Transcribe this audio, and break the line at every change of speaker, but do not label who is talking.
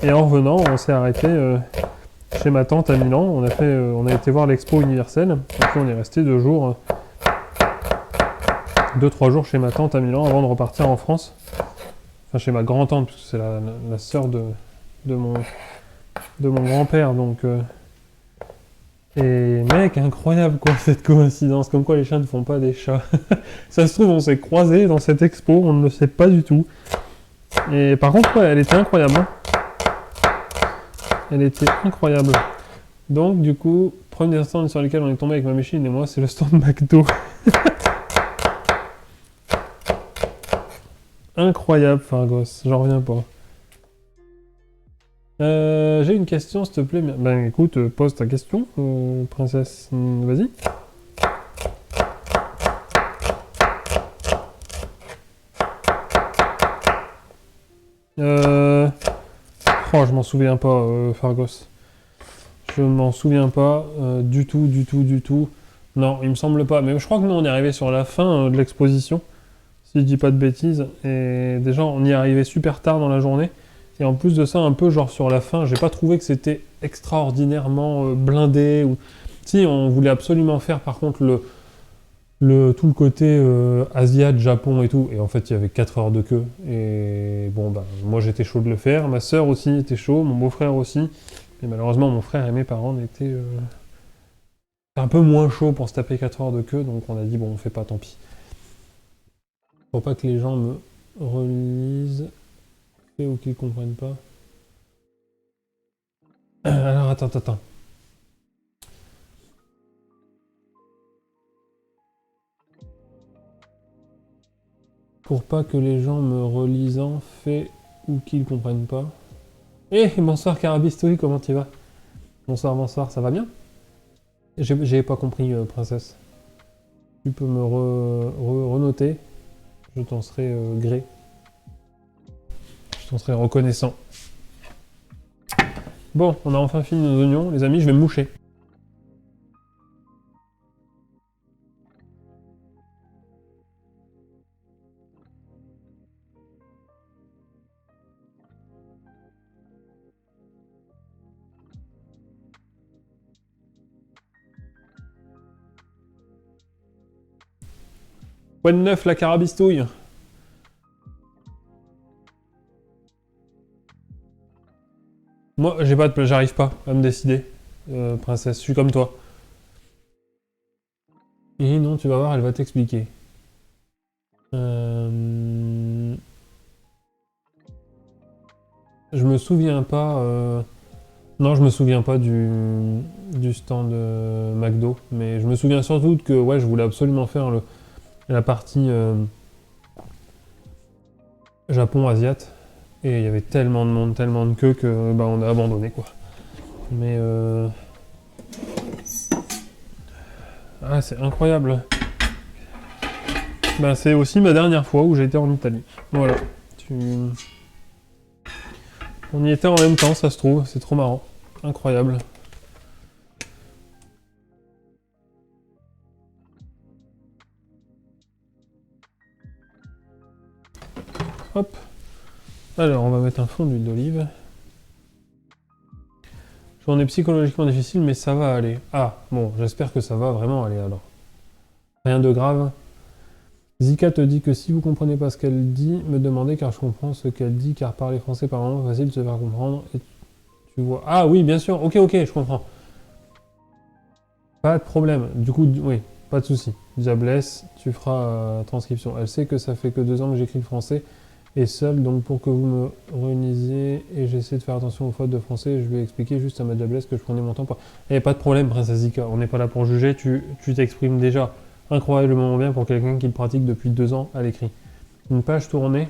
Et en revenant, on s'est arrêté chez ma tante à Milan. On a été voir l'expo universelle. Et puis on est resté 2-3 jours chez ma tante à Milan avant de repartir en France. Enfin, chez ma grand-tante, parce que c'est la sœur de mon grand-père. Donc, et mec, incroyable quoi cette coïncidence. Comme quoi les chiens ne font pas des chats. Ça se trouve, on s'est croisés dans cette expo, on ne le sait pas du tout. Et par contre, ouais, elle était incroyable. Hein. Elle était incroyable. Donc, du coup, premier stand sur lequel on est tombé avec ma machine et moi, c'est le stand McDo. Incroyable, Fargos, j'en reviens pas. J'ai une question, s'il te plaît. Ben écoute, pose ta question, princesse. Vas-y. Oh, je m'en souviens pas, Fargos. Je m'en souviens pas du tout, du tout, du tout. Non, il me semble pas. Mais je crois que nous, on est arrivé sur la fin de l'exposition, si je dis pas de bêtises. Et déjà, on y est arrivé super tard dans la journée. Et en plus de ça, un peu genre sur la fin, j'ai pas trouvé que c'était extraordinairement blindé. Ou... Si, on voulait absolument faire par contre tout le côté Asiat, Japon et tout. Et en fait, il y avait 4 heures de queue. Et bon, bah, moi j'étais chaud de le faire. Ma soeur aussi était chaud, mon beau-frère aussi. Et malheureusement, mon frère et mes parents étaient un peu moins chauds pour se taper 4 heures de queue. Donc on a dit, bon, on fait pas, tant pis. Faut pas que les gens me relisent ou qu'ils comprennent pas. Alors, attends. Pour pas que les gens me relisant fait ou qu'ils comprennent pas. Eh, bonsoir Carabistoui, comment tu vas? Bonsoir, ça va bien? J'ai pas compris, princesse. Tu peux me renoter? Je t'en serai gré. Je t'en serai reconnaissant. Bon, on a enfin fini nos oignons, les amis, je vais me moucher. Quoi de neuf, la carabistouille? Moi, j'arrive pas à me décider, princesse, je suis comme toi. Et non, tu vas voir, elle va t'expliquer. Je me souviens pas... Non, je me souviens pas du stand McDo, mais je me souviens surtout que ouais, je voulais absolument faire la partie Japon-Asiat, et il y avait tellement de monde, tellement de queue que bah, on a abandonné quoi. Mais ah, c'est incroyable. Ben, c'est aussi ma dernière fois où j'ai été en Italie. Voilà. On y était en même temps, ça se trouve, c'est trop marrant. Incroyable. Hop. Alors, on va mettre un fond d'huile d'olive. Journée psychologiquement difficile, mais ça va aller. Ah, bon, j'espère que ça va vraiment aller alors. Rien de grave. Zika te dit que si vous comprenez pas ce qu'elle dit, me demandez car je comprends ce qu'elle dit, car parler français par moment, facile de se faire comprendre. Et tu vois... Ah oui, bien sûr, ok, je comprends. Pas de problème. Du coup, oui, pas de souci. Diablesse, tu feras transcription. Elle sait que ça fait que 2 ans que j'écris le français et seul, donc pour que vous me réunisiez et j'essaie de faire attention aux fautes de français, je vais expliquer juste à ma diablesse que je prenais mon temps pour... Eh, pas de problème, princesse Zika, on n'est pas là pour juger, tu t'exprimes déjà incroyablement bien pour quelqu'un qui le pratique depuis 2 ans à l'écrit. Une page tournée,